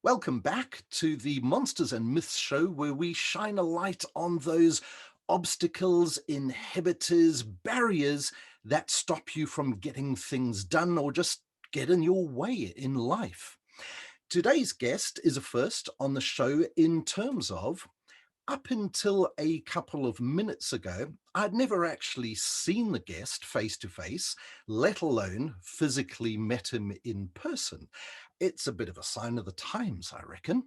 Welcome back to the Monsters and Myths show, where we shine a light on those obstacles, inhibitors, barriers that stop you from getting things done or just get in your way in life. Today's guest is a first on the show in terms of up until a couple of minutes ago, I'd never actually seen the guest face to face, let alone physically met him in person. It's a bit of a sign of the times, I reckon.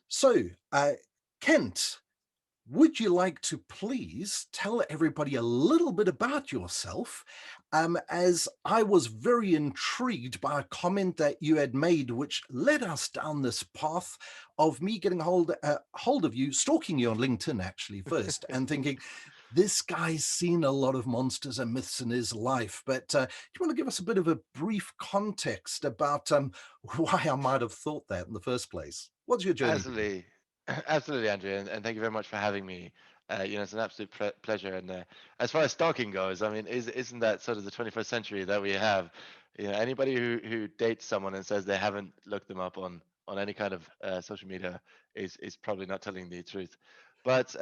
So, Kent, would you like to please tell everybody a little bit about yourself? As I was very intrigued by a comment that you had made, which led us down this path of me getting hold of you, stalking you on LinkedIn actually first, and thinking, this guy's seen a lot of monsters and myths in his life. But do you want to give us a bit of a brief context about why I might have thought that in the first place? What's your journey been? Absolutely, absolutely, Andrew, and thank you very much for having me. It's an absolute pleasure. And as far as stalking goes, I mean, isn't that sort of the 21st century that we have? Anybody who dates someone and says they haven't looked them up on any kind of social media is probably not telling the truth. But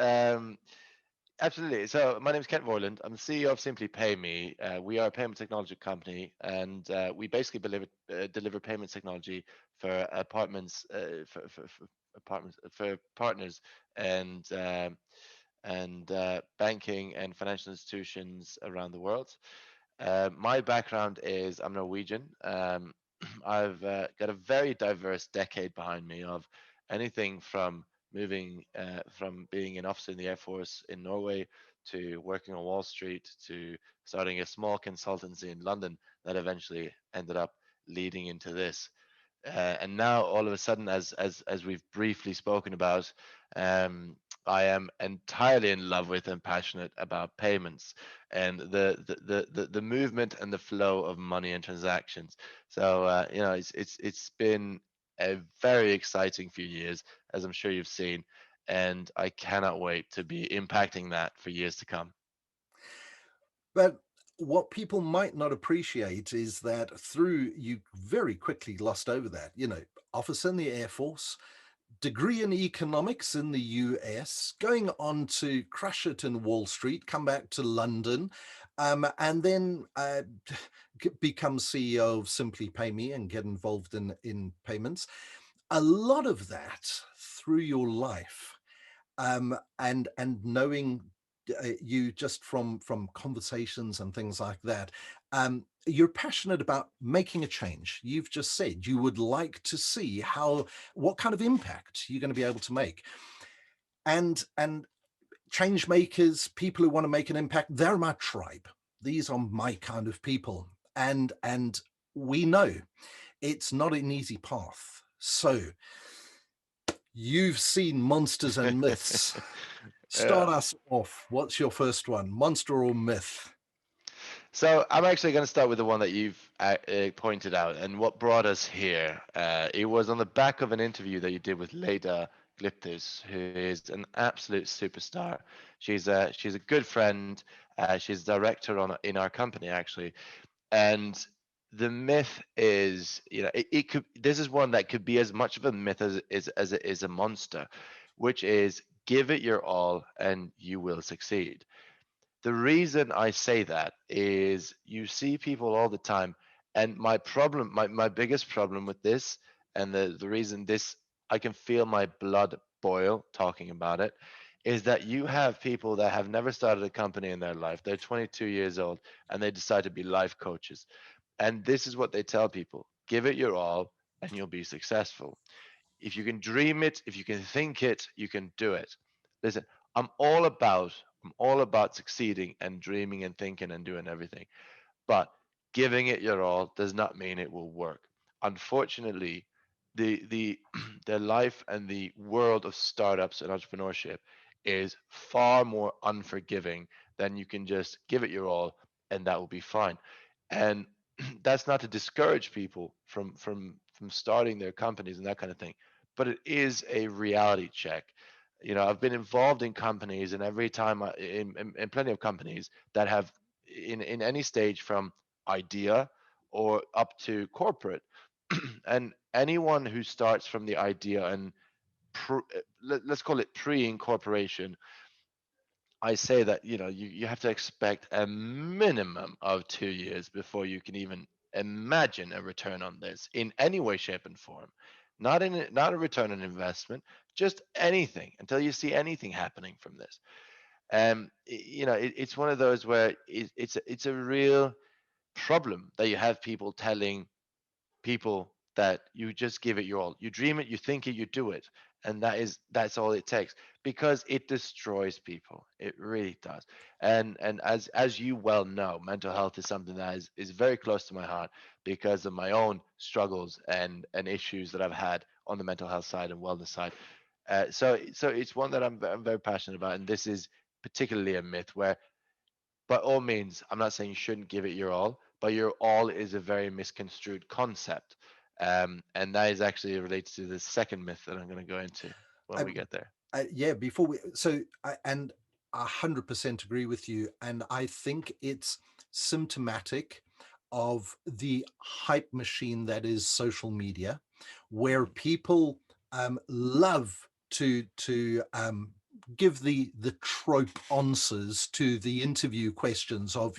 absolutely. So my name is Kent Vorland. I'm the CEO of SimplyPayMe. We are a payment technology company, and we basically deliver payment technology for apartments, for apartments for partners and banking and financial institutions around the world. My background is I'm Norwegian. I've got a very diverse decade behind me of anything from moving from being an officer in the Air Force in Norway to working on Wall Street to starting a small consultancy in London that eventually ended up leading into this. And now all of a sudden, as we've briefly spoken about, I am entirely in love with and passionate about payments and the movement and the flow of money and transactions. So it's been a very exciting few years, as I'm sure you've seen, and I cannot wait to be impacting that for years to come. But what people might not appreciate is that through you very quickly glossed over that, officer in the Air Force, degree in economics in the US, going on to crush it in Wall Street, come back to London, and then become CEO of Simply Pay Me and get involved in payments. A lot of that through your life, and knowing you just from conversations and things like that, you're passionate about making a change. You've just said you would like to see what kind of impact you're going to be able to make, and change makers, people who want to make an impact, they're my tribe. These are my kind of people, and we know it's not an easy path. So you've seen monsters and myths. Start Yeah. us off. What's your first one, monster or myth? So I'm actually going to start with the one that you've pointed out, and what brought us here. It was on the back of an interview that you did with Leda Gliptis, who is an absolute superstar. She's a good friend. She's director in our company actually, and the myth is, it could. This is one that could be as much of a myth as it is a monster, which is give it your all and you will succeed. The reason I say that is you see people all the time, and my biggest problem with this, and the reason this, I can feel my blood boil talking about it, is that you have people that have never started a company in their life. They're 22 years old and they decide to be life coaches. And this is what they tell people: give it your all and you'll be successful. If you can dream it, if you can think it, you can do it. Listen, I'm all about I'm all about succeeding and dreaming and thinking and doing everything. But giving it your all does not mean it will work. Unfortunately, the the life and the world of startups and entrepreneurship is far more unforgiving than you can just give it your all and that will be fine. And that's not to discourage people from starting their companies and that kind of thing, but it is a reality check. I've been involved in companies, and every time in plenty of companies that have in any stage from idea or up to corporate, and anyone who starts from the idea and let's call it pre-incorporation, I say that you have to expect a minimum of 2 years before you can even imagine a return on this in any way, shape, and form. Not a return on investment, just anything until you see anything happening from this. It's one of those where it's a real problem that you have people telling people that you just give it your all. You dream it, you think it, you do it, and that's all it takes, because it destroys people. It really does. And as you well know, mental health is something that is very close to my heart because of my own struggles and issues that I've had on the mental health side and wellness side. So it's one that I'm very passionate about, and this is particularly a myth where, by all means, I'm not saying you shouldn't give it your all, but your all is a very misconstrued concept. And that is actually related to the second myth that I'm going to go into when I, we get there. yeah, before we, so, and 100% agree with you. And I think it's symptomatic of the hype machine that is social media, where Mhm. people love to give the trope answers to the interview questions of,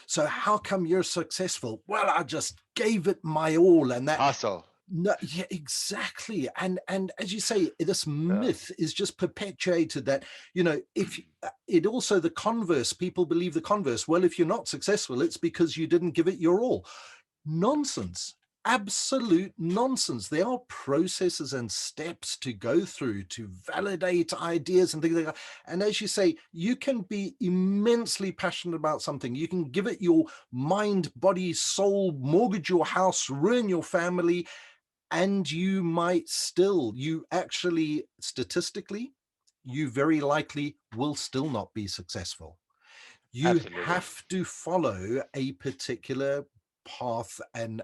so how come you're successful? Well, I just gave it my all, and that. Hustle. No, yeah, exactly. And as you say, this Yeah. myth is just perpetuated that, if it also the converse, people believe the converse. Well, if you're not successful, it's because you didn't give it your all. Nonsense. Absolute nonsense. There are processes and steps to go through to validate ideas and things like that. And as you say, you can be immensely passionate about something. You can give it your mind, body, soul, mortgage your house, ruin your family, and you actually, statistically, you very likely will still not be successful. You Absolutely. have to follow a particular path and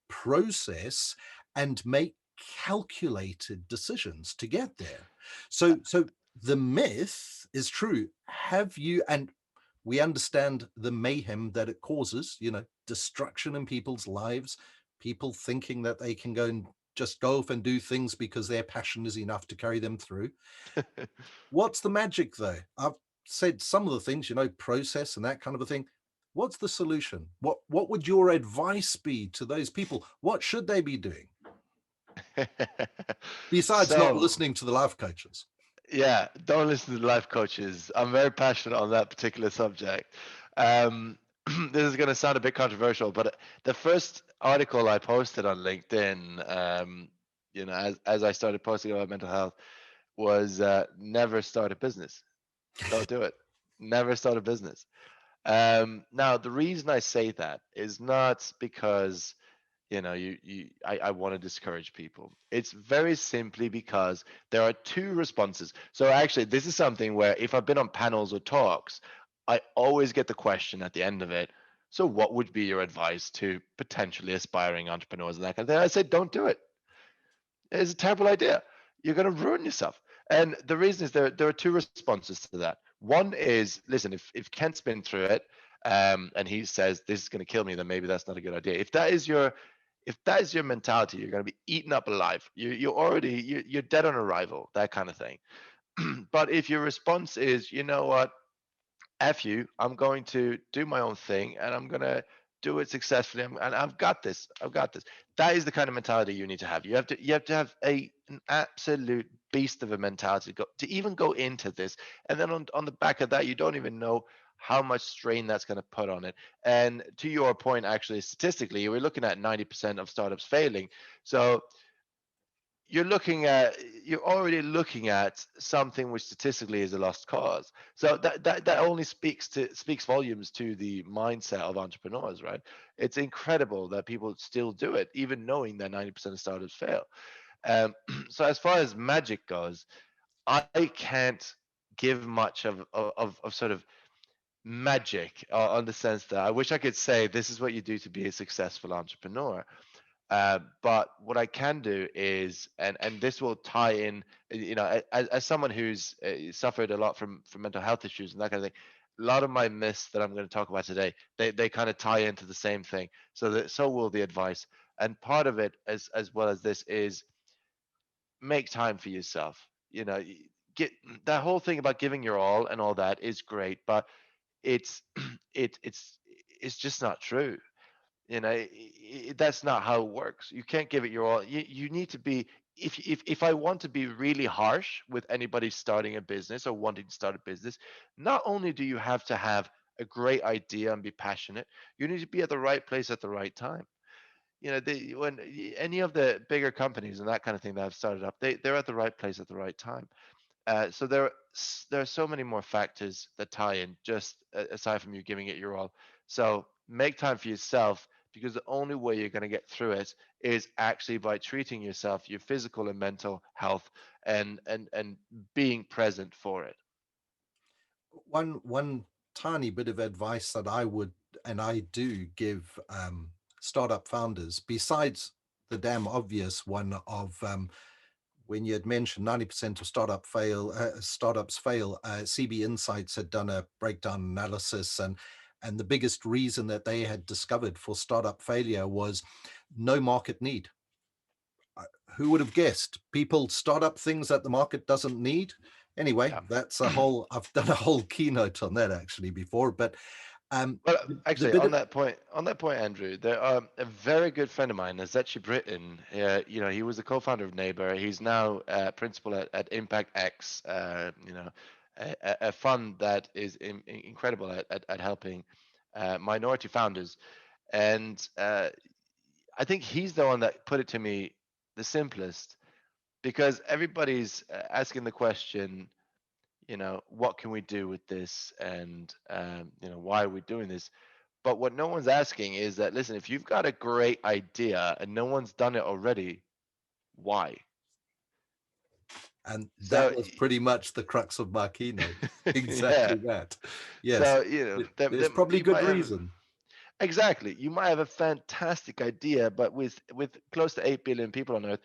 process and make calculated decisions to get there. So the myth is true. Have you, and we understand the mayhem that it causes, destruction in people's lives, people thinking that they can go and just go off and do things because their passion is enough to carry them through. What's the magic, though? I've said some of the things, process and that kind of a thing. What's the solution? What would your advice be to those people? What should they be doing besides not So, listening to the life coaches? yeah, don't listen to the life coaches. I'm very passionate on that particular subject. Um, this is going to sound a bit controversial, but the first article I posted on LinkedIn, as I started posting about mental health, was never start a business. Don't do it. Never start a business. Now, the reason I say that is not because I want to discourage people. It's very simply because there are two responses. So actually, this is something where if I've been on panels or talks, I always get the question at the end of it. So what would be your advice to potentially aspiring entrepreneurs and that kind of thing? I say, don't do it. It's a terrible idea. You're going to ruin yourself. And the reason is there are two responses to that. One is, listen, if Kent's been through it, and he says this is going to kill me, then maybe that's not a good idea. If that is your mentality, you're going to be eaten up alive. You're dead on arrival, that kind of thing. But if your response is, you know what, F you, I'm going to do my own thing and I'm going to do it successfully. And I've got this. I've got this. That is the kind of mentality you need to have. You have to have an absolute beast of a mentality to even go into this. And then on the back of that, you don't even know how much strain that's going to put on it. And to your point, actually, statistically, we're looking at 90% of startups failing. So you're already looking at something which statistically is a lost cause. So that only speaks volumes to the mindset of entrepreneurs, right? It's incredible that people still do it even knowing that 90% of startups fail. So as far as magic goes, I can't give much of sort of magic, on the sense that I wish I could say this is what you do to be a successful entrepreneur. But what I can do is, and this will tie in, as someone who's suffered a lot from mental health issues and that kind of thing, a lot of my myths that I'm going to talk about today, they kind of tie into the same thing. So will the advice. And part of it, as well as this, is make time for yourself. You know, get that whole thing about giving your all and all that is great, but it's it's just not true. You know, that's not how it works. You can't give it your all. You need to be. If I want to be really harsh with anybody starting a business or wanting to start a business, not only do you have to have a great idea and be passionate, you need to be at the right place at the right time. You know, when any of the bigger companies and that kind of thing that have started up, they're at the right place at the right time. So there are so many more factors that tie in, just aside from you giving it your all. So make time for yourself, because the only way you're going to get through it is actually by treating yourself, your physical and mental health, and being present for it. One tiny bit of advice that I would and I do give startup founders, besides the damn obvious one of when you had mentioned 90% of startups fail. CB Insights had done a breakdown analysis, and the biggest reason that they had discovered for startup failure was no market need. Who would have guessed? People start up things that the market doesn't need. Anyway, Yeah. that's a whole. I've done a whole keynote on that actually before, but Well, the actually, bit of on that point, Andrew, there a very good friend of mine is actually Britain. You know, he was the co-founder of Neighbor. He's now principal at Impact X. You know, a fund that is incredible at helping minority founders. And I think he's the one that put it to me the simplest, because everybody's asking the question, you know, what can we do with this, and you know, why are we doing this? But what no one's asking is that, listen, if you've got a great idea and no one's done it already, why? and that So, was pretty much the crux of my keynote. yeah. Exactly that. Yes, So, you know, there's probably you good might have, reason. exactly, you might have a fantastic idea, but with close to 8 billion people on Earth,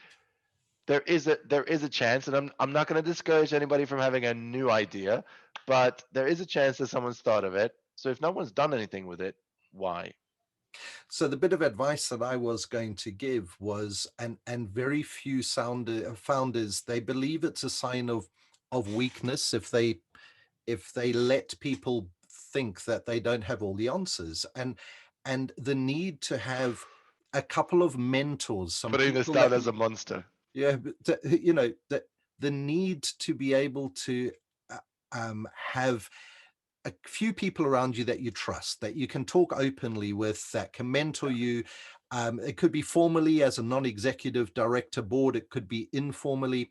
there is a chance, and I'm not going to discourage anybody from having a new idea, but there is a chance that someone's thought of it. So if no one's done anything with it, why? So the bit of advice that I was going to give was, and very few founders, they believe it's a sign of weakness if they let people think that they don't have all the answers, and the need to have a couple of mentors, some Putting this people down that as a monster. yeah, you know, that the need to be able to have a few people around you that you trust, that you can talk openly with, that can mentor you. It could be formally as a non-executive director board, it could be informally.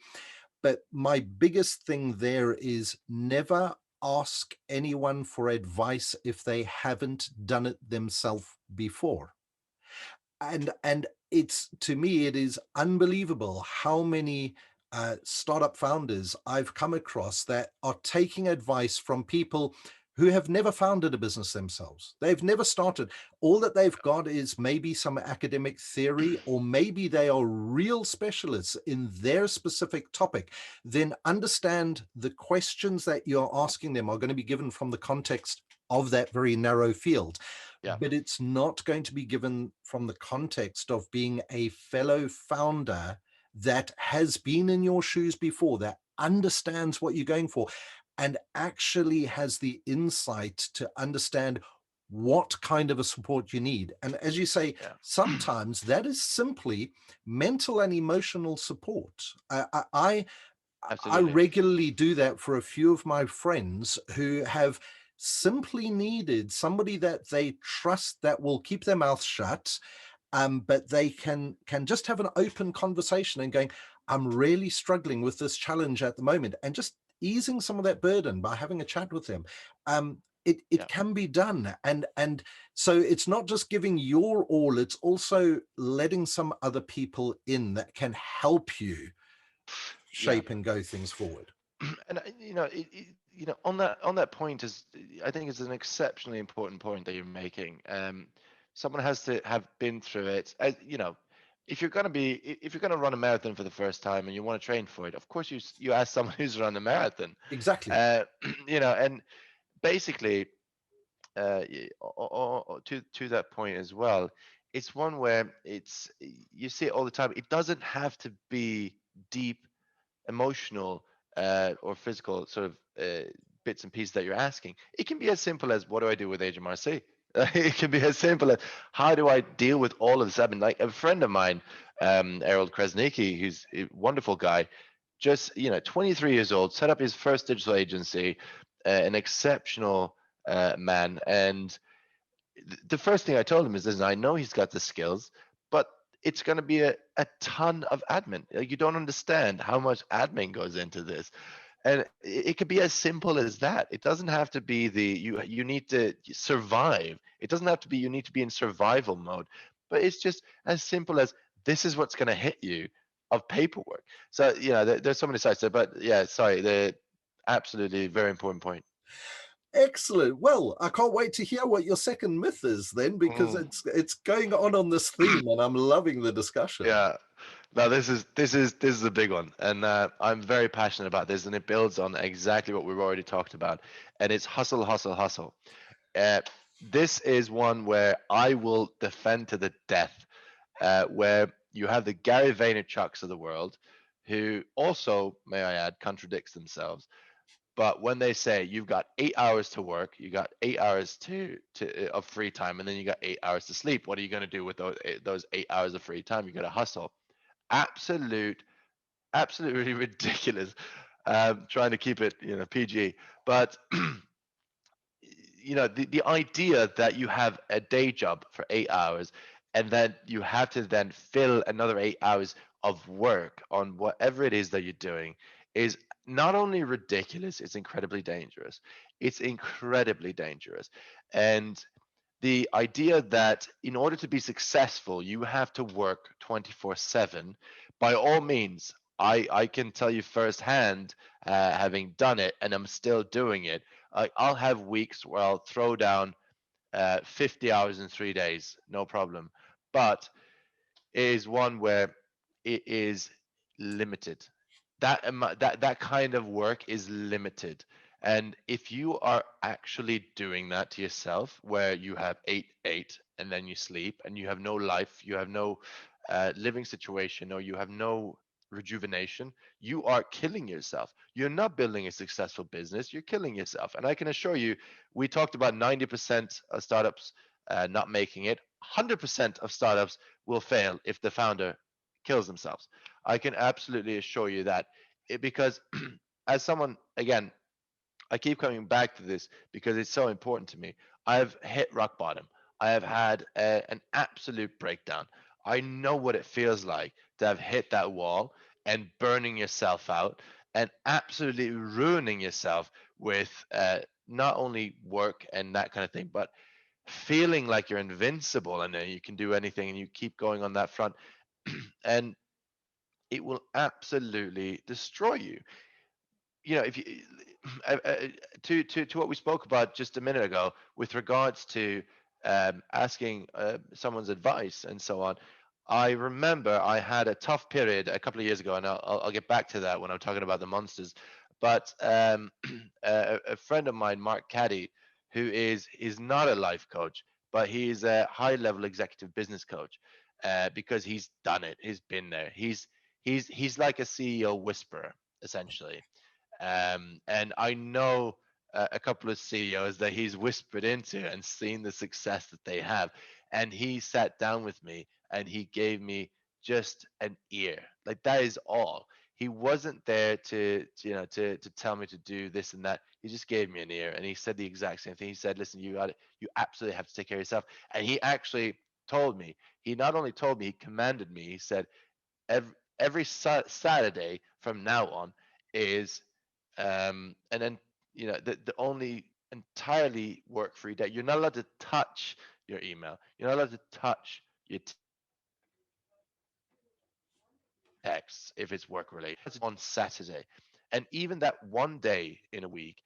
But my biggest thing there is never ask anyone for advice if they haven't done it themselves before. And it's, to me, it is unbelievable how many startup founders I've come across that are taking advice from people who have never founded a business themselves. They've never started. All that they've got is maybe some academic theory, or maybe they are real specialists in their specific topic. Then understand the questions that you're asking them are going to be given from the context of that very narrow field, Yeah. but it's not going to be given from the context of being a fellow founder that has been in your shoes before, that understands what you're going for, and actually has the insight to understand what kind of a support you need. And as you say, Yeah. sometimes that is simply mental and emotional support. I Absolutely. regularly do that for a few of my friends who have simply needed somebody that they trust that will keep their mouth shut, but they can just have an open conversation and going, I'm really struggling with this challenge at the moment, and just easing some of that burden by having a chat with them. It Yeah. can be done, and so it's not just giving your all; it's also letting some other people in that can help you Yeah. shape and go things forward. And you know, you know, on that point is, I think it's an exceptionally important point that you're making. Someone has to have been through it. You know, if you're gonna run a marathon for the first time and you want to train for it, of course you ask someone who's run a marathon. Exactly. Uh, you know, and basically, to that point as well, it's one where you see it all the time. It doesn't have to be deep emotional or physical sort of bits and pieces that you're asking. It can be as simple as, what do I do with HMRC? It can be as simple as, how do I deal with all of this? I mean, like a friend of mine, Errol Kresnicki, who's a wonderful guy, just 23 years old, set up his first digital agency, an exceptional man. And the first thing I told him is, listen, I know he's got the skills, but it's going to be a ton of admin. Like, you don't understand how much admin goes into this. And it could be as simple as that. It doesn't have to be you need to survive. It doesn't have to be you need to be in survival mode. But it's just as simple as, this is what's going to hit you of paperwork. So there's so many sides there. But yeah, sorry, the absolutely very important point. Excellent. Well, I can't wait to hear what your second myth is then, because Mm, it's going on this theme, and I'm loving the discussion. yeah. No, this is a big one, and I'm very passionate about this, and it builds on exactly what we've already talked about, and it's hustle, hustle, hustle. Uh, this is one where I will defend to the death, where you have the Gary Vaynerchuks of the world, who also, may I add, contradicts themselves. But when they say you've got 8 hours to work, you got 8 hours to of free time, and then you got 8 hours to sleep, what are you going to do with those 8 hours of free time? You got to hustle. Absolute, absolutely ridiculous. Trying to keep it, PG, but the idea that you have a day job for 8 hours, and then you have to then fill another 8 hours of work on whatever it is that you're doing is not only ridiculous, it's incredibly dangerous. It's incredibly dangerous. And the idea that in order to be successful, you have to work 24/7, by all means, I can tell you firsthand, having done it, and I'm still doing it. I'll have weeks where I'll throw down 50 hours in 3 days, no problem. But it is one where it is limited. That kind of work is limited. And if you are actually doing that to yourself, where you have eight, and then you sleep, and you have no life, you have no living situation, or you have no rejuvenation, you are killing yourself. You're not building a successful business, you're killing yourself. And I can assure you, we talked about 90% of startups not making it. 100% of startups will fail if the founder kills themselves. I can absolutely assure you that. Because as someone, again, I keep coming back to this because it's so important to me. I've hit rock bottom. I have had an absolute breakdown. I know what it feels like to have hit that wall and burning yourself out and absolutely ruining yourself with not only work and that kind of thing, but feeling like you're invincible and you can do anything, and you keep going on that front. And it will absolutely destroy you. If you to what we spoke about just a minute ago with regards to asking someone's advice and so on. I remember I had a tough period a couple of years ago, and I'll get back to that when I'm talking about the monsters. But a friend of mine, Mark Caddy, who is not a life coach, but he's a high level executive business coach, because he's done it, he's been there, he's like a CEO whisperer, essentially. And I know a couple of CEOs that he's whispered into and seen the success that they have. And he sat down with me and he gave me just an ear. Like, that is all. He wasn't there to tell me to do this and that. He just gave me an ear, and he said the exact same thing. He said, "Listen, you absolutely have to take care of yourself." And he actually told me. He not only told me, he commanded me. He said, every Saturday from now on is and then the only entirely work free day. You're not allowed to touch your email. You're not allowed to touch your texts if it's work related. It's on Saturday, and even that one day in a week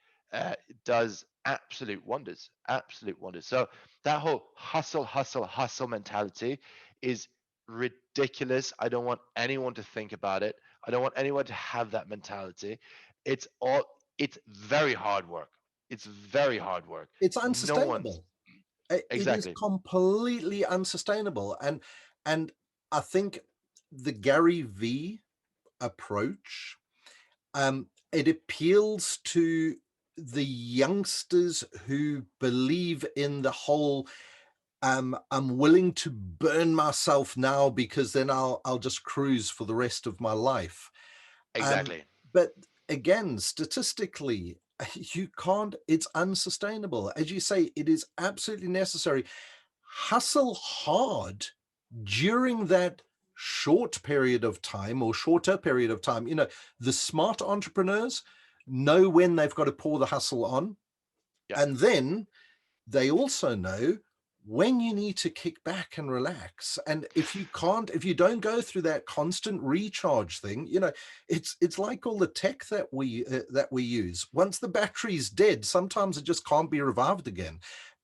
does absolute wonders. Absolute wonders. So that whole hustle, hustle, hustle mentality is ridiculous. I don't want anyone to think about it. I don't want anyone to have that mentality. It's all. It's very hard work. It's very hard work. It's No one's unsustainable. It is Exactly. completely unsustainable. And I think the Gary V approach, it appeals to the youngsters who believe in the whole, I'm willing to burn myself now because then I'll just cruise for the rest of my life. Um, Exactly. but again, statistically, you can't, it's unsustainable. As you say, it is absolutely necessary. Hustle hard during that short period of time or shorter period of time. The smart entrepreneurs know when they've got to pour the hustle on. Yeah. And then they also know when you need to kick back and relax. And if you don't go through that constant recharge thing, it's like all the tech that we use. Once the battery's dead, sometimes it just can't be revived again.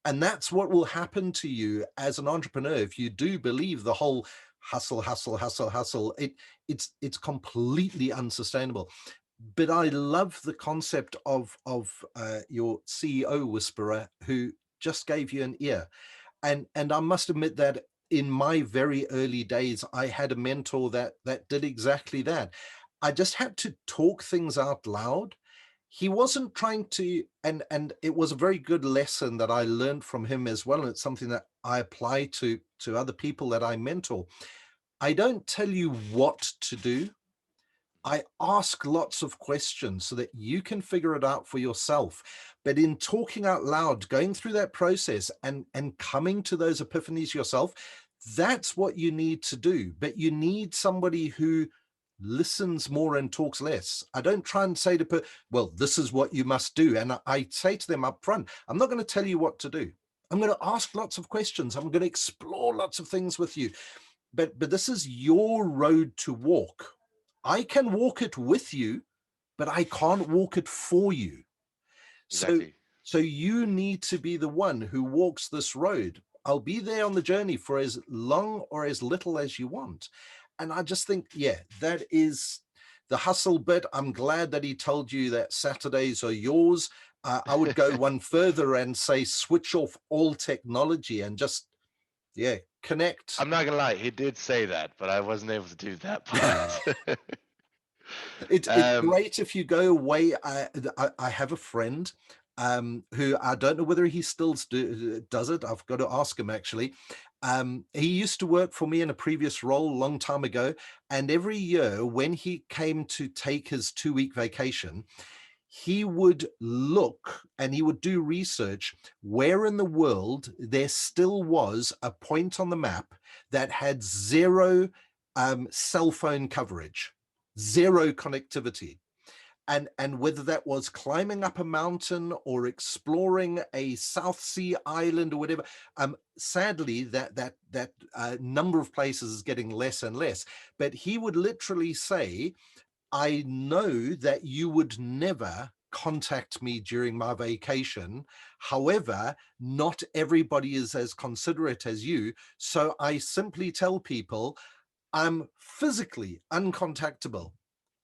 And that's what will happen to you as an entrepreneur if you do believe the whole hustle, hustle, hustle, hustle. It's completely unsustainable. But I love the concept of your CEO whisperer who just gave you an ear. And I must admit that in my very early days, I had a mentor that did exactly that. I just had to talk things out loud. He wasn't trying to, and it was a very good lesson that I learned from him as well. And it's something that I apply to other people that I mentor. I don't tell you what to do. I ask lots of questions so that you can figure it out for yourself. But in talking out loud, going through that process and coming to those epiphanies yourself, that's what you need to do. But you need somebody who listens more and talks less. I don't try and say to well, this is what you must do. And I say to them up front, I'm not going to tell you what to do. I'm going to ask lots of questions. I'm going to explore lots of things with you. But this is your road to walk. I can walk it with you, but I can't walk it for you. So Exactly. so you need to be the one who walks this road. I'll be there on the journey for as long or as little as you want. And I just think, yeah, that is the hustle bit. I'm glad that he told you that Saturdays are yours. I would go one further and say switch off all technology and just, yeah, connect. I'm not gonna lie, he did say that, but I wasn't able to do that part. It's um, great if you go away. I have a friend who I don't know whether he still does it. I've got to ask him actually. He used to work for me in a previous role a long time ago, and every year when he came to take his 2-week vacation, he would look and he would do research where in the world there still was a point on the map that had zero cell phone coverage, zero connectivity. And whether that was climbing up a mountain or exploring a South Sea island or whatever, sadly that number of places is getting less and less. But he would literally say, I know that you would never contact me during my vacation. However, not everybody is as considerate as you. So I simply tell people I'm physically uncontactable.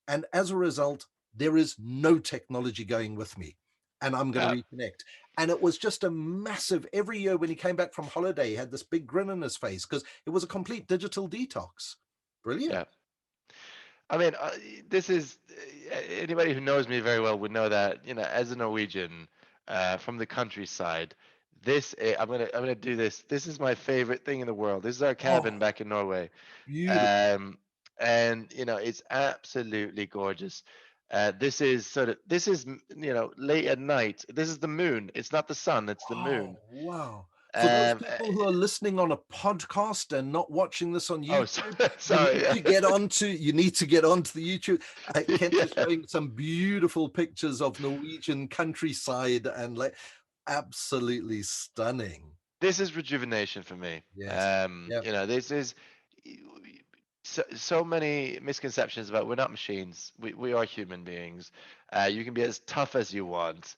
And as a result, there is no technology going with me. And I'm going yeah, to reconnect. And it was just a massive, every year when he came back from holiday, he had this big grin on his face because it was a complete digital detox. Brilliant. yeah. I mean, this is anybody who knows me very well would know that as a Norwegian from the countryside, I'm gonna do this. This is my favorite thing in the world. This is our cabin Oh, back in Norway, beautiful. um, and it's absolutely gorgeous. This is late at night. This is the moon. It's not the sun. It's the Oh, moon. wow. For those Um, people who are listening on a podcast and not watching this on oh, YouTube, sorry. you need to get onto the YouTube. Kent is Yeah. showing some beautiful pictures of Norwegian countryside and like absolutely stunning. This is rejuvenation for me. Yes. Yeah. This is so many misconceptions about we're not machines. We are human beings. You can be as tough as you want,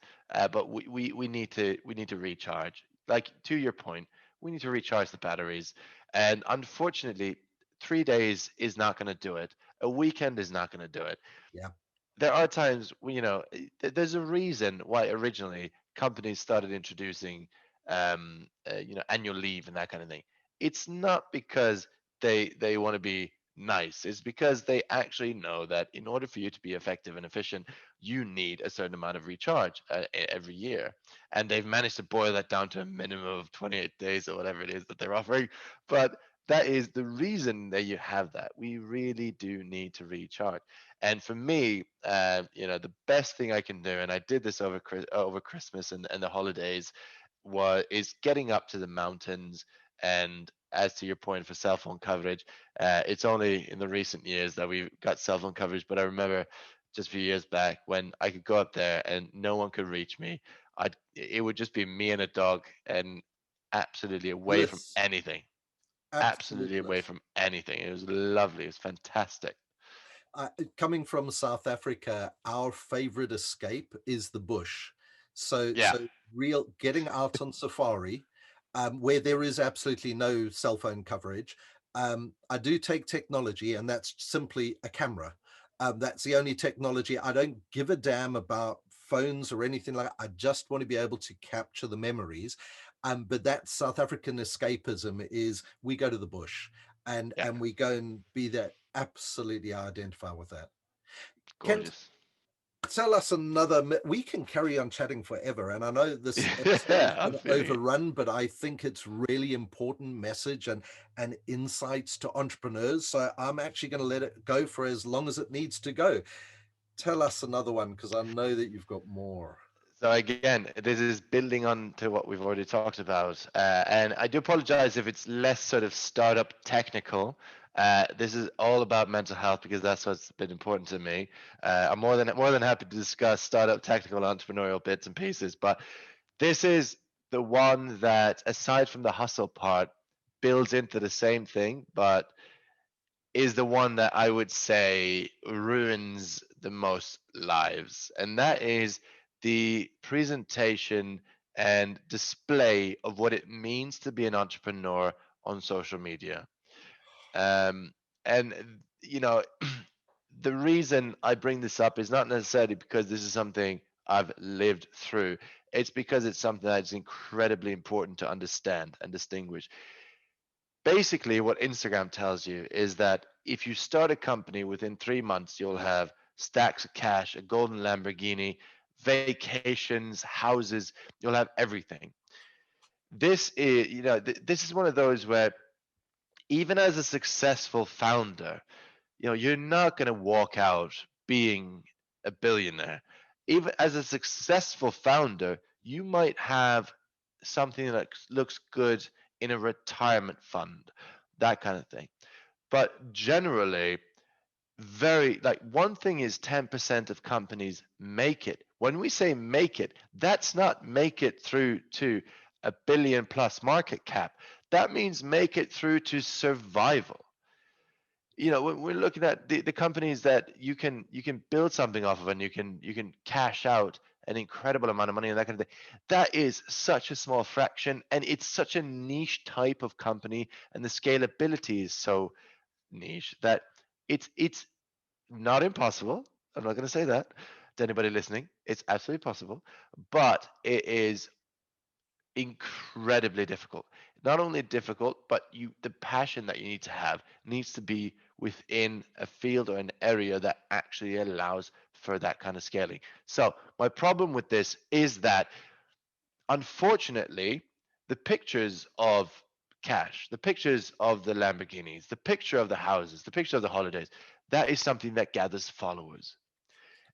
but we need to recharge. Like to your point, we need to recharge the batteries. And unfortunately, 3 days is not going to do it. A weekend is not going to do it. Yeah. There are times when there's a reason why originally companies started introducing annual leave and that kind of thing. It's not because they want to be nice. It's because they actually know that in order for you to be effective and efficient, you need a certain amount of recharge every year. And they've managed to boil that down to a minimum of 28 days or whatever it is that they're offering. But that is the reason that you have that. We really do need to recharge. And for me, the best thing I can do, and I did this over Christmas and the holidays, is getting up to the mountains. And as to your point for cell phone coverage, it's only in the recent years that we've got cell phone coverage. But I remember just a few years back when I could go up there and no one could reach me. It would just be me and a dog, and absolutely away from Bliss, anything. absolute Absolutely away bliss. from anything. It was lovely. It was fantastic. Coming from South Africa, our favorite escape is the bush. So, Yeah. real getting out on safari, where there is absolutely no cell phone coverage. I do take technology, and that's simply a camera. That's the only technology. I don't give a damn about phones or anything like that. I just want to be able to capture the memories. But that South African escapism is we go to the bush Yeah. and we go and be that. Absolutely, I identify with that. Kent, Gorgeous. tell us another. We can carry on chatting forever, and I know this episode is Yeah, I'm going to feeling it. overrun, but I think it's really important message and insights to entrepreneurs. So I'm actually going to let it go for as long as it needs to go. Tell us another one because I know that you've got more. So again, this is building on to what we've already talked about, and I do apologize if it's less sort of startup technical. This is all about mental health because that's what's been important to me. I'm more than happy to discuss startup technical entrepreneurial bits and pieces, but this is the one that, aside from the hustle part, builds into the same thing, but is the one that I would say ruins the most lives, and that is the presentation and display of what it means to be an entrepreneur on social media. Um, and you know, the reason I bring this up is not necessarily because this is something I've lived through. It's because it's something that's incredibly important to understand and distinguish. Basically, what Instagram tells you is that if you start a company within 3 months, you'll have stacks of cash, a golden Lamborghini, vacations, houses, you'll have everything. This is one of those where even as a successful founder, you're not going to walk out being a billionaire. Even as a successful founder, you might have something that looks good in a retirement fund, that kind of thing. But generally, very like one thing is 10% of companies make it. When we say make it, that's not make it through to a billion plus market cap. That means make it through to survival. When we're looking at the companies that you can build something off of, and you can cash out an incredible amount of money and that kind of thing, that is such a small fraction, and it's such a niche type of company, and the scalability is so niche that it's not impossible. I'm not going to say that to anybody listening. It's absolutely possible, but it is incredibly difficult. Not only difficult, but the passion that you need to have needs to be within a field or an area that actually allows for that kind of scaling. So my problem with this is that, unfortunately, the pictures of cash, the pictures of the Lamborghinis, the picture of the houses, the picture of the holidays, that is something that gathers followers.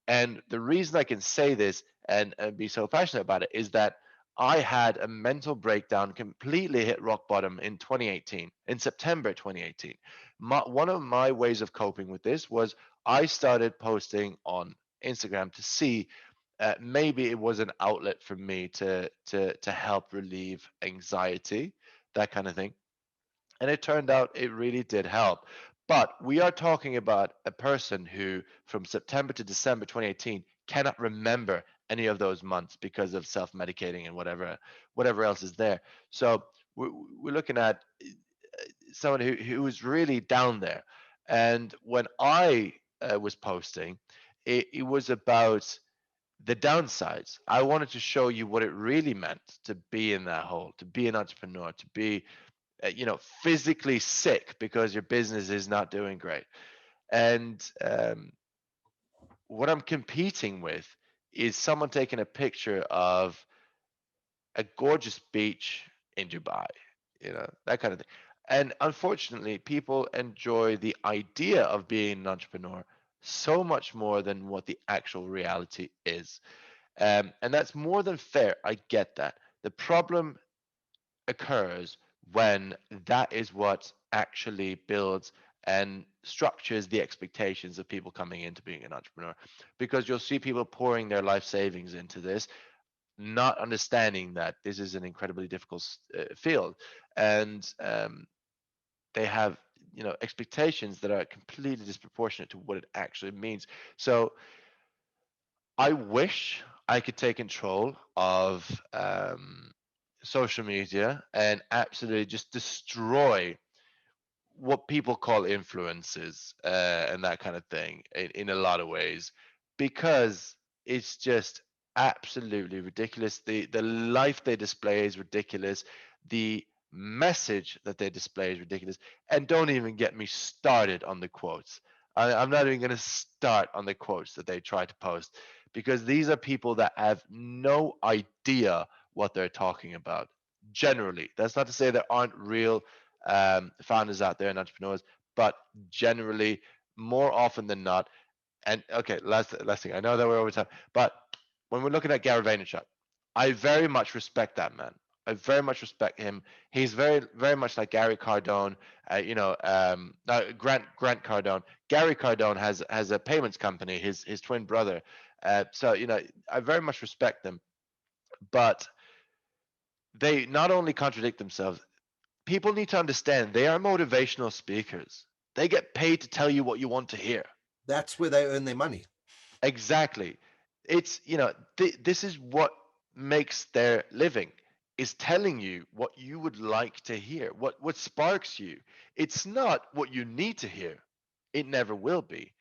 And the reason I can say this and be so passionate about it is that I had a mental breakdown, completely hit rock bottom in 2018, in September 2018. One of my ways of coping with this was I started posting on Instagram to see maybe it was an outlet for me to help relieve anxiety, that kind of thing. And it turned out it really did help. But we are talking about a person who, from September to December 2018, cannot remember any of those months because of self-medicating and whatever else is there. So we're looking at someone who was really down there. And when I was posting, it was about the downsides. I wanted to show you what it really meant to be in that hole, to be an entrepreneur, to be, physically sick because your business is not doing great. And what I'm competing with is someone taking a picture of a gorgeous beach in Dubai, that kind of thing. And unfortunately, people enjoy the idea of being an entrepreneur so much more than what the actual reality is. And that's more than fair. I get that. The problem occurs when that is what actually builds and structures the expectations of people coming into being an entrepreneur. Because you'll see people pouring their life savings into this, not understanding that this is an incredibly difficult field, and they have expectations that are completely disproportionate to what it actually means. So I wish I could take control of social media and absolutely just destroy what people call influences and that kind of thing in a lot of ways, because it's just absolutely ridiculous. The life they display is ridiculous. The message that they display is ridiculous. And don't even get me started on the quotes. I'm not even going to start on the quotes that they try to post, because these are people that have no idea what they're talking about. Generally, that's not to say there aren't real founders out there and entrepreneurs, but generally, more often than not. And okay, last thing. I know that we're over time, but when we're looking at Gary Vaynerchuk, I very much respect that man. I very much respect him. He's very much like Gary Cardone. Grant Cardone. Gary Cardone has a payments company. His twin brother. So I very much respect them, but they not only contradict themselves, people need to understand they are motivational speakers. They get paid to tell you what you want to hear. That's where they earn their money. Exactly. It's, this is what makes their living, is telling you what you would like to hear, what sparks you. It's not what you need to hear. It never will be.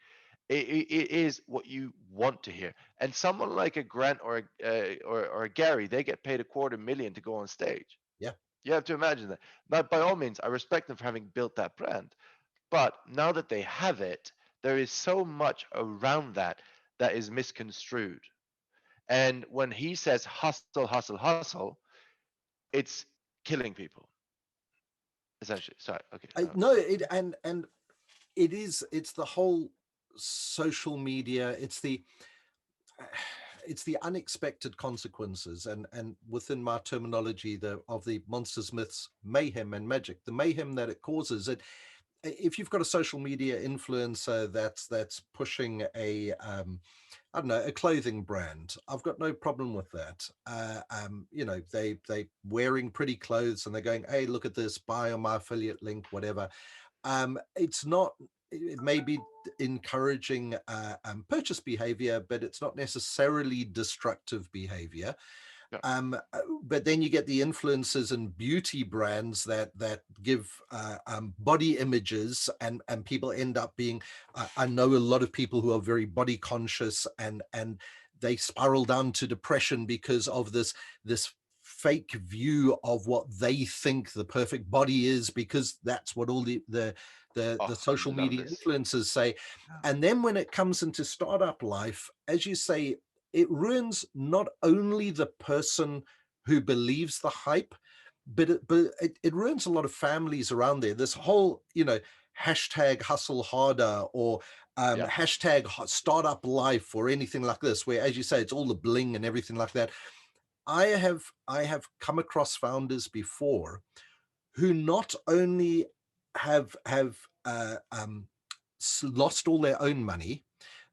It is what you want to hear. And someone like a Grant or a Gary, they get paid $250,000 to go on stage. Yeah. You have to imagine that. But by all means, I respect them for having built that brand. But now that they have it, there is so much around that that is misconstrued. And when he says hustle, hustle, hustle, it's killing people, essentially. Sorry. Okay. No, it's the whole social media. It's the unexpected consequences, and within my terminology, of the monsters, myths, mayhem, and magic, the mayhem that it causes. If you've got a social media influencer that's pushing I don't know, a clothing brand, I've got no problem with that. They wearing pretty clothes and they're going, hey, look at this, buy on my affiliate link, whatever. It's not, it may be encouraging purchase behavior, but it's not necessarily destructive behavior. Yeah. But then you get the influencers and beauty brands that give body images, and people end up being. I know a lot of people who are very body conscious, and they spiral down to depression because of this fake view of what they think the perfect body is, because that's what all the Oh, social love media this. influencers say. Yeah. And then when it comes into startup life, as you say, it ruins not only the person who believes the hype, but it ruins a lot of families around there. This whole, hashtag hustle harder, or Yeah. hashtag startup life, or anything like this, where, as you say, it's all the bling and everything like that. I have come across founders before who not only have lost all their own money,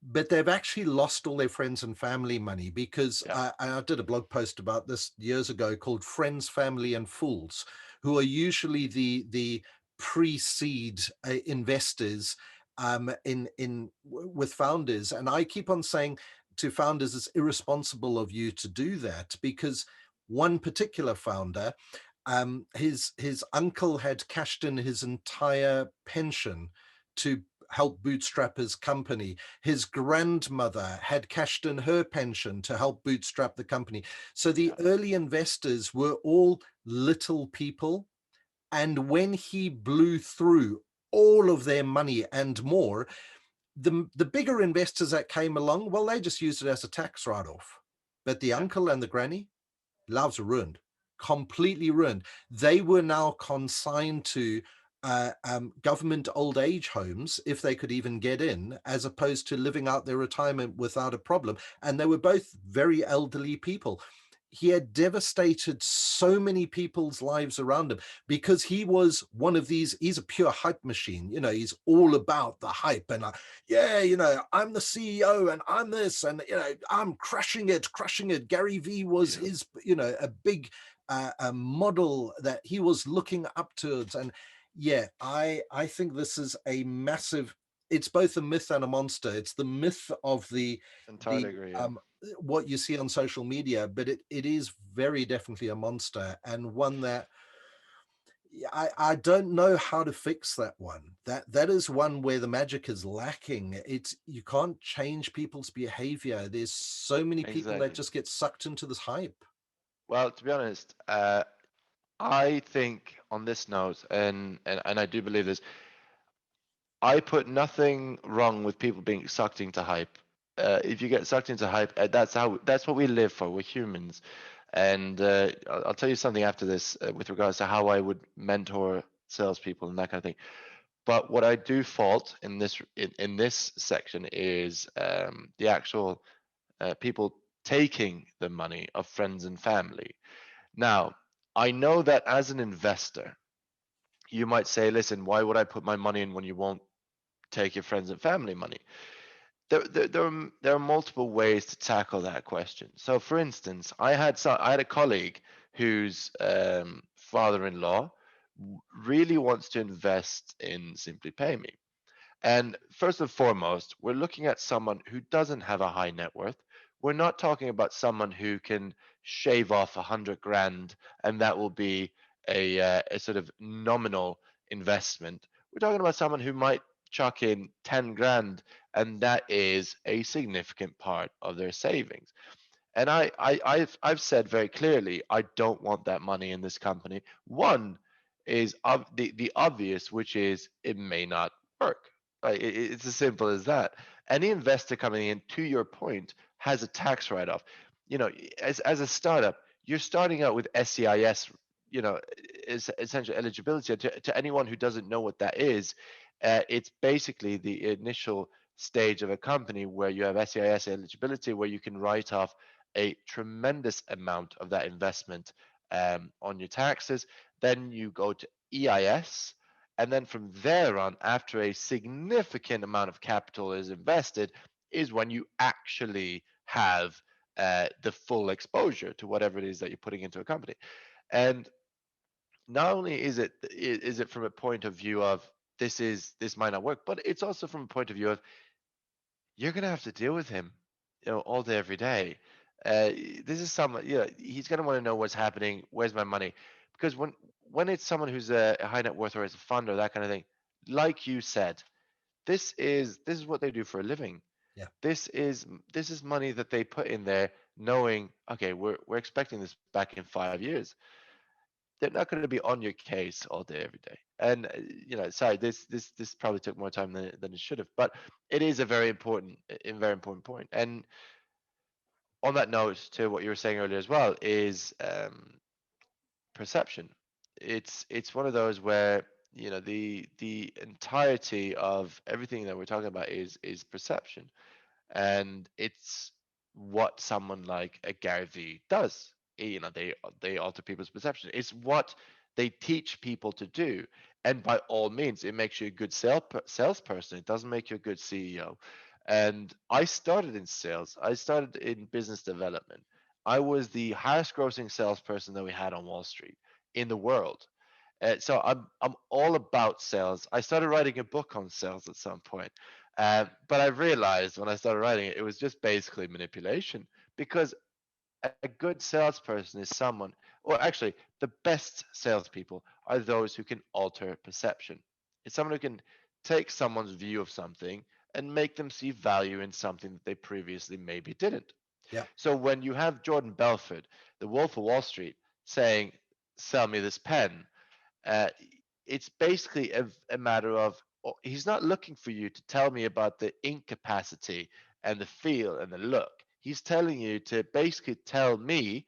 but they've actually lost all their friends and family money, because Yeah. I did a blog post about this years ago called "Friends, Family, and Fools," who are usually the pre-seed investors in with founders. And I keep on saying to founders, it's irresponsible of you to do that, because one particular founder, his uncle had cashed in his entire pension to help bootstrap his company. His grandmother had cashed in her pension to help bootstrap the company. So the Yeah. early investors were all little people. And when he blew through all of their money and more, the bigger investors that came along, well, they just used it as a tax write-off. But the Yeah. uncle and the granny, lives are ruined, completely ruined. They were now consigned to government old age homes, if they could even get in, as opposed to living out their retirement without a problem. And they were both very elderly people. He had devastated so many people's lives around him because he was one of these, he's a pure hype machine. He's all about the hype and yeah, I'm the CEO and I'm this and, I'm crushing it, crushing it. Gary Vee was Yeah. his, a big a model that he was looking up towards. And yeah, I think this is a massive, it's both a myth and a monster. It's the myth of Entirely the agree. Yeah. what you see on social media, but it is very definitely a monster, and one that I don't know how to fix that one. That is one where the magic is lacking. It's you can't change people's behavior. There's so many people that Exactly. just get sucked into this hype. Well, to be honest, I think on this note, and I do believe this, I put nothing wrong with people being sucked into hype. If you get sucked into hype, that's what we live for. We're humans, and I'll tell you something after this with regards to how I would mentor salespeople and that kind of thing. But what I do fault in this section is the actual people taking the money of friends and family. Now, I know that as an investor, you might say, listen, why would I put my money in when you won't take your friends and family money? There are multiple ways to tackle that question. So, for instance, I had a colleague whose father-in-law really wants to invest in SimplyPayMe. And first and foremost, we're looking at someone who doesn't have a high net worth. We're not talking about someone who can shave off 100 grand and that will be a sort of nominal investment. We're talking about someone who might chuck in 10 grand and that is a significant part of their savings. And I've said very clearly, I don't want that money in this company. One is the obvious, which is it may not work. Like it's as simple as that. Any investor coming in, to your point, has a tax write-off. You know, as a startup, you're starting out with SEIS. You know, is essential eligibility. To anyone who doesn't know what that is, it's basically the initial stage of a company where you have SEIS eligibility, where you can write off a tremendous amount of that investment on your taxes. Then you go to EIS. And then from there on, after a significant amount of capital is invested, is when you actually have the full exposure to whatever it is that you're putting into a company. And not only is it from a point of view of this might not work, but it's also from a point of view of you're gonna have to deal with him, all day, every day. Uh, this is someone, he's gonna want to know what's happening. Where's my money? Because when it's someone who's a high net worth or is a fund or that kind of thing, like you said, this is what they do for a living. Yeah. This is money that they put in there, knowing, okay, we're expecting this back in 5 years. They're not going to be on your case all day every day. And sorry, this probably took more time than it should have, but it is a very important point. And on that note, to what you were saying earlier as well, is perception. It's one of those where the entirety of everything that we're talking about is perception, and it's what someone like a Gary Vee does. They alter people's perception. It's what they teach people to do, and by all means, it makes you a good salesperson. It doesn't make you a good CEO. And I started in sales. I started in business development. I was the highest grossing salesperson that we had on Wall Street in the world. So I'm all about sales. I started writing a book on sales at some point, but I realized when I started writing it, it was just basically manipulation. Because a good salesperson is someone, or actually, the best salespeople are those who can alter perception. It's someone who can take someone's view of something and make them see value in something that they previously maybe didn't. Yeah. So when you have Jordan Belfort, the Wolf of Wall Street, saying, "Sell me this pen," uh, it's basically a matter of, he's not looking for you to tell me about the ink capacity and the feel and the look. He's telling you to basically tell me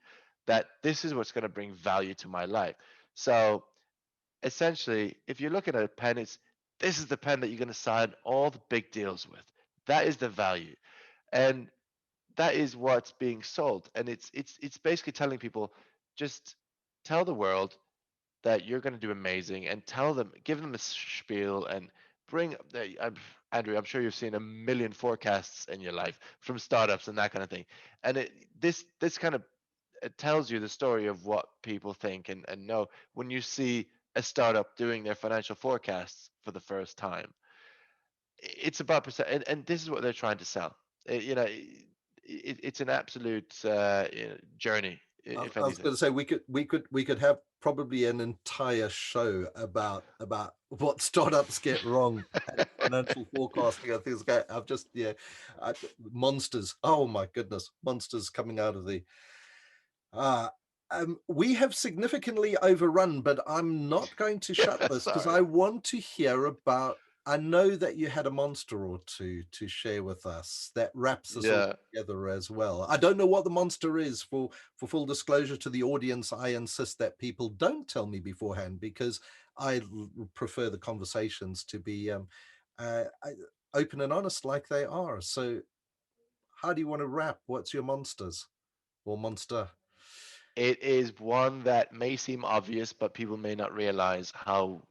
that this is what's going to bring value to my life. So essentially, if you're looking at a pen, it's, this is the pen that you're going to sign all the big deals with. That is the value. And that is what's being sold. And it's basically telling people, just tell the world that you're going to do amazing, and tell them, give them a spiel, and bring Andrew, I'm sure you've seen a million forecasts in your life from startups and that kind of thing. And this kind of, it tells you the story of what people think and know when you see a startup doing their financial forecasts for the first time. It's about percent, and this is what they're trying to sell. It's an absolute journey, if I was anything. going to say we could have probably an entire show about what startups get wrong and financial forecasting and things. I've just monsters. Oh my goodness, monsters coming out of the. Uh, we have significantly overrun, but I'm not going to shut Yeah, this because sorry. I want to hear about. I know that you had a monster or two to share with us that wraps us all Yeah. together as well. I don't know what the monster is. For full disclosure to the audience, I insist that people don't tell me beforehand because I prefer the conversations to be open and honest like they are. So, how do you want to wrap? What's your monsters or monster? It is one that may seem obvious, but people may not realize how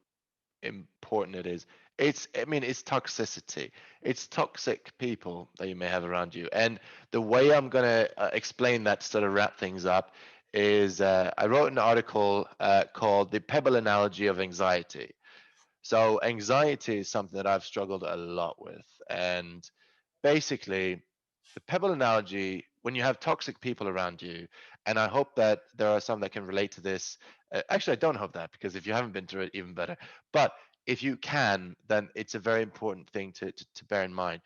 important it is. I mean, it's toxicity. It's toxic people that you may have around you. And the way I'm going to explain that to sort of wrap things up is, I wrote an article called The Pebble Analogy of Anxiety. So, anxiety is something that I've struggled a lot with. And basically, the pebble analogy, when you have toxic people around you, and I hope that there are some that can relate to this. Actually, I don't hope that, because if you haven't been through it, even better. But if you can, then it's a very important thing to bear in mind.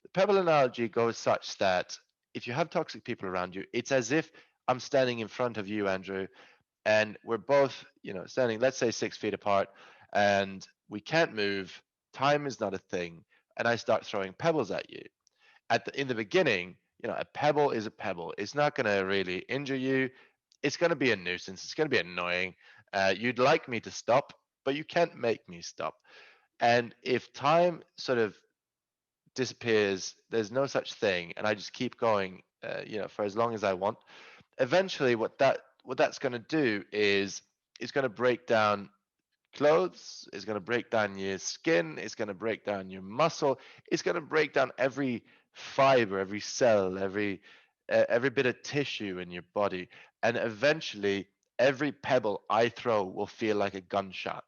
The pebble analogy goes such that if you have toxic people around you, it's as if I'm standing in front of you, Andrew, and we're both, standing, let's say 6 feet apart, and we can't move. Time is not a thing, and I start throwing pebbles at you. In the beginning, a pebble is a pebble. It's not going to really injure you. It's going to be a nuisance. It's going to be annoying. You'd like me to stop, but you can't make me stop. And if time sort of disappears, there's no such thing, and I just keep going, for as long as I want. Eventually, what that's going to do is it's going to break down clothes, it's going to break down your skin, it's going to break down your muscle, it's going to break down every fiber, every cell, every bit of tissue in your body, and eventually every pebble I throw will feel like a gunshot.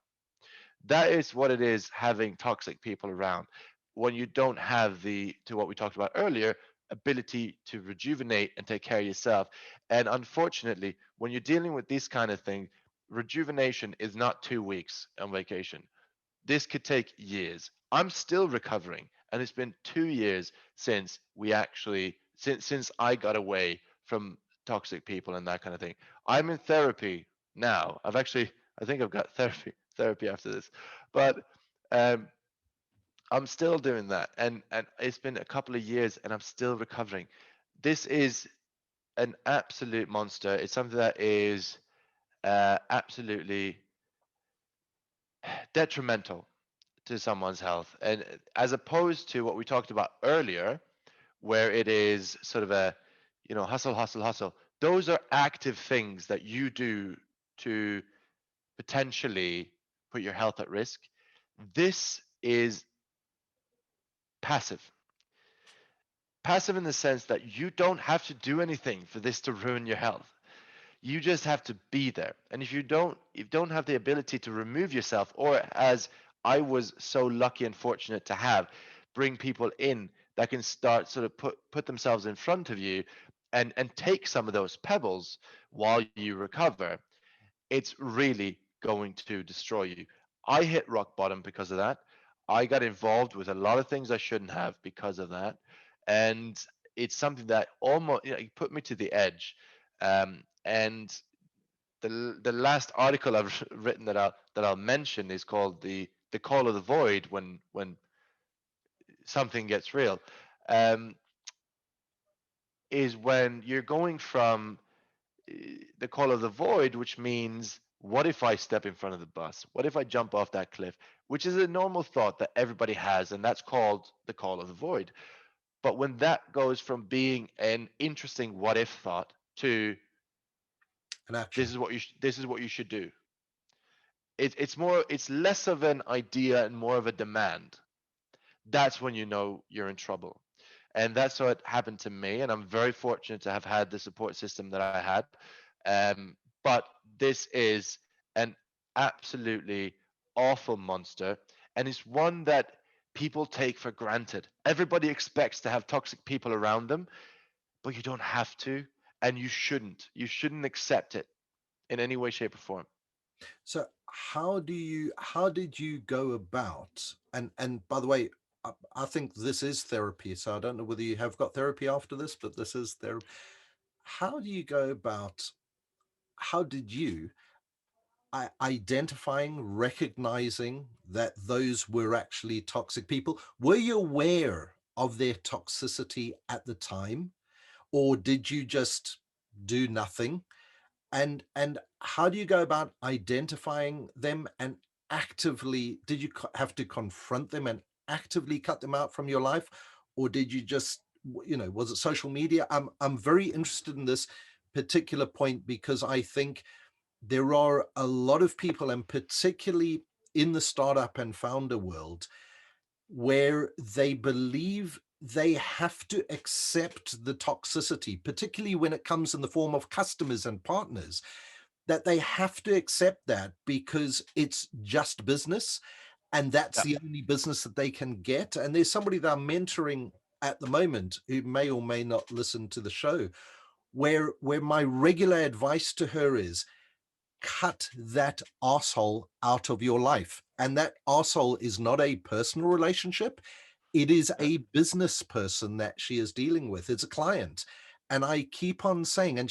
That is what it is having toxic people around. When you don't have to what we talked about earlier, ability to rejuvenate and take care of yourself. And unfortunately, when you're dealing with this kind of thing, rejuvenation is not 2 weeks on vacation. This could take years. I'm still recovering, and it's been 2 years since I got away from toxic people and that kind of thing. I'm in therapy now. I think I've got therapy after this, but um, I'm still doing that, and it's been a couple of years, and I'm still recovering. This is an absolute monster. It's something that is absolutely detrimental to someone's health. And as opposed to what we talked about earlier, where it is sort of a, hustle, hustle, hustle, those are active things that you do to potentially put your health at risk. This is passive. Passive in the sense that you don't have to do anything for this to ruin your health. You just have to be there. And if you don't have the ability to remove yourself, or as I was so lucky and fortunate to have, bring people in that can start sort of put themselves in front of you and take some of those pebbles while you recover, it's really going to destroy you. I hit rock bottom because of that. I got involved with a lot of things I shouldn't have because of that, and it's something that almost, it put me to the edge. And the last article I've written that I'll mention is called the call of the void, when something gets real. Um, is when you're going from the call of the void, which means, what if I step in front of the bus? What if I jump off that cliff? Which is a normal thought that everybody has, and that's called the call of the void. But when that goes from being an interesting what if thought to, An action. this is what you should do, it's less of an idea and more of a demand. That's when you know you're in trouble. And that's what happened to me. And I'm very fortunate to have had the support system that I had. But this is an absolutely awful monster. And it's one that people take for granted. Everybody expects to have toxic people around them, but you don't have to. And you shouldn't. You shouldn't accept it in any way, shape, or form. So how did you go about, and by the way, I think this is therapy, so I don't know whether you have got therapy after this, but this is therapy. How do you go about, how did you identifying, recognizing that those were actually toxic people? Were you aware of their toxicity at the time, or did you just do nothing? And how do you go about identifying them, and actively, did you have to confront them and actively cut them out from your life, or did you just, was it social media? I'm very interested in this particular point, because I think there are a lot of people, and particularly in the startup and founder world, where they believe they have to accept the toxicity, particularly when it comes in the form of customers and partners, that they have to accept that because it's just business, and that's Yeah. the only business that they can get. And there's somebody that I'm mentoring at the moment who may or may not listen to the show, where my regular advice to her is, cut that asshole out of your life. And that asshole is not a personal relationship. It is Yeah. a business person that she is dealing with. It's a client. And I keep on saying, and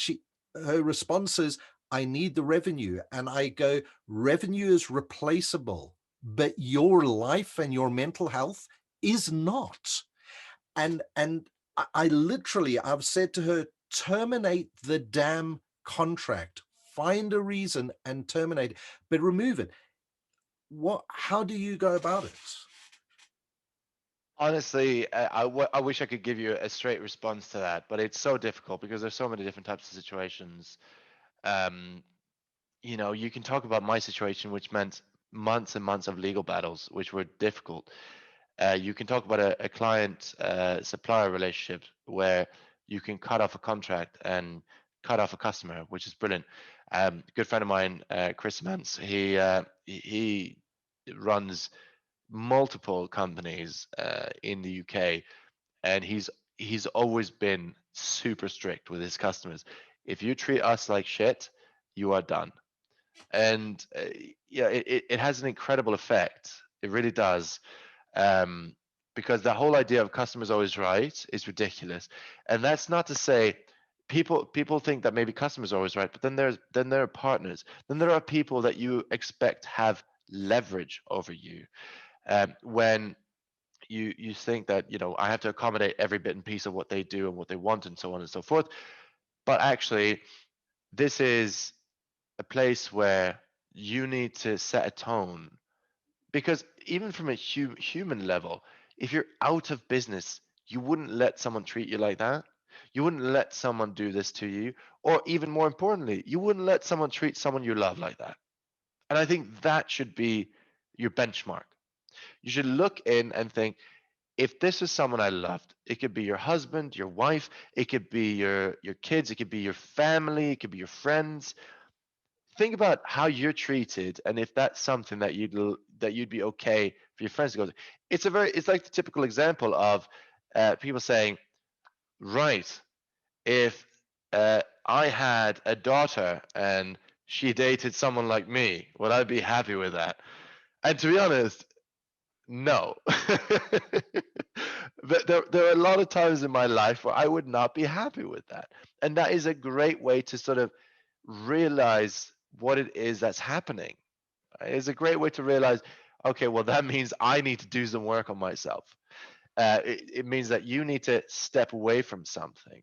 her response is, I need the revenue. And I go, revenue is replaceable, but your life and your mental health is not. And I literally, I've said to her, terminate the damn contract, find a reason and terminate it, but remove it. How do you go about it? Honestly, I wish I could give you a straight response to that, but it's so difficult because there's so many different types of situations. Um, you can talk about my situation, which meant months and months of legal battles, which were difficult. You can talk about a client supplier relationship where you can cut off a contract and cut off a customer, which is brilliant. A good friend of mine, Chris Mance, he runs multiple companies in the UK, and he's always been super strict with his customers. If you treat us like shit, you are done. And yeah, it has an incredible effect. It really does. Um, because the whole idea of customers always right is ridiculous. And that's not to say people think that maybe customers are always right, but then there are partners. Then there are people that you expect have leverage over you. When you think that, I have to accommodate every bit and piece of what they do and what they want and so on and so forth, but actually this is a place where you need to set a tone, because even from a human level, if you're out of business, you wouldn't let someone treat you like that. You wouldn't let someone do this to you, or even more importantly, you wouldn't let someone treat someone you love like that. And I think that should be your benchmark. You should look in and think, if this is someone I loved, it could be your husband, your wife, it could be your kids, it could be your family, it could be your friends. Think about how you're treated, and if that's something that you'd be okay for your friends to go to. It's like the typical example of people saying, right, if I had a daughter and she dated someone like me, would I be happy with that? And to be honest, No. But there are a lot of times in my life where I would not be happy with that. And that is a great way to sort of realize what it is that's happening. Right? It's a great way to realize, okay, well, that means I need to do some work on myself. It means that you need to step away from something.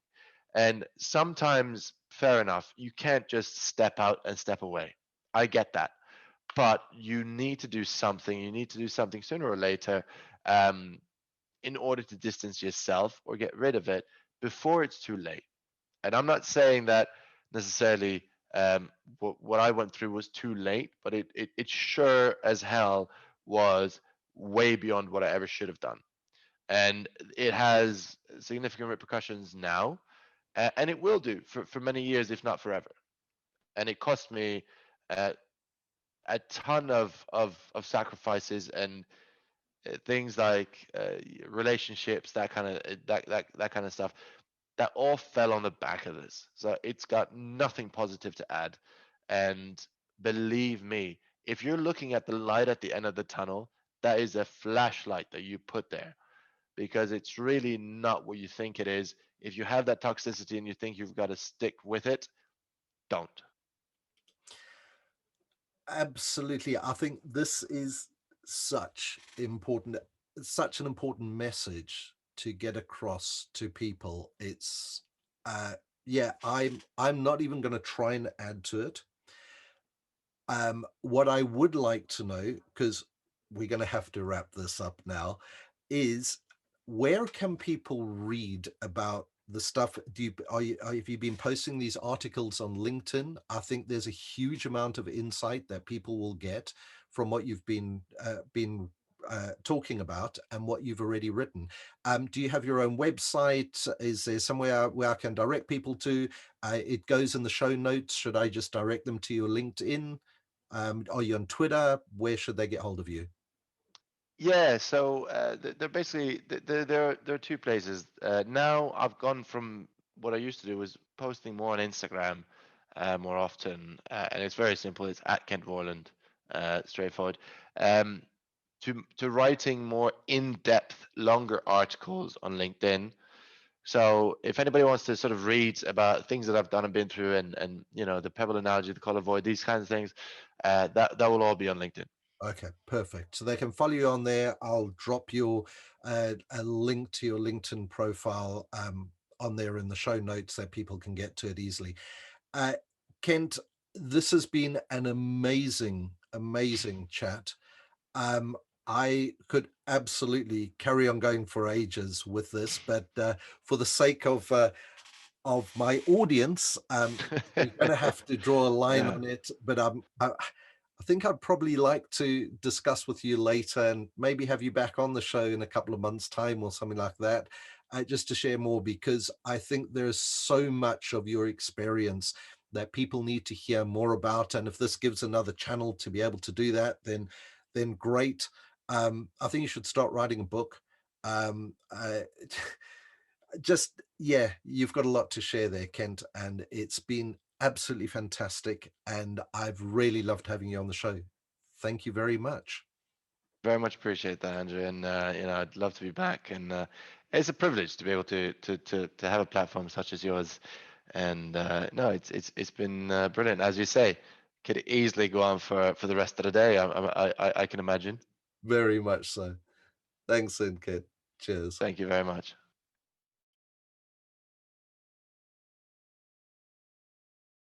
And sometimes, fair enough, you can't just step out and step away. I get that. But you need to do something. You need to do something sooner or later, um, in order to distance yourself or get rid of it before it's too late. And I'm not saying that necessarily, what I went through was too late, but it sure as hell was way beyond what I ever should have done. And it has significant repercussions now, and it will do for many years, if not forever. And it cost me uh, a ton of sacrifices and things like relationships, that kind of that kind of stuff, that all fell on the back of this. So it's got nothing positive to add. And believe me, if you're looking at the light at the end of the tunnel, that is a flashlight that you put there, because it's really not what you think it is. If you have that toxicity and you think you've got to stick with it, don't. Absolutely. I think this is such important, such an important message to get across to people. It's yeah, I'm not even going to try and add to it. What I would like to know, because we're going to have to wrap this up now, is where can people read about the stuff? Have you been posting these articles on LinkedIn? I think there's a huge amount of insight that people will get from what you've been talking about and what you've already written. Do you have your own website? Is there somewhere where I can direct people to? It goes in the show notes. Should I just direct them to your LinkedIn? Are you on Twitter? Where should they get hold of you? Yeah, so they're basically there are two places. Now I've gone from what I used to do was posting more on Instagram more often, and it's very simple. It's at Kent Vorland, straightforward. Um, to writing more in-depth, longer articles on LinkedIn. So if anybody wants to sort of read about things that I've done and been through, and the pebble analogy, the color void, these kinds of things, that will all be on LinkedIn. Okay, perfect. So they can follow you on there. I'll drop your a link to your LinkedIn profile on there in the show notes so people can get to it easily. Uh, Kent, this has been an amazing, amazing chat. Um, I could absolutely carry on going for ages with this, but for the sake of my audience, we're going to have to draw a line Yeah. on it. But I think I'd probably like to discuss with you later and maybe have you back on the show in a couple of months' time or something like that, just to share more, because I think there's so much of your experience that people need to hear more about. And if this gives another channel to be able to do that, then great. I think you should start writing a book. Um, uh, just yeah, you've got a lot to share there, Kent, and it's been absolutely fantastic. And I've really loved having you on the show. Thank you very much. Very much appreciate that, Andrew, and I'd love to be back. And it's a privilege to be able to have a platform such as yours. And no, it's been brilliant. As you say, could easily go on for the rest of the day. I can imagine. Very much so. Thanks, then, Kent. Cheers. Thank you very much.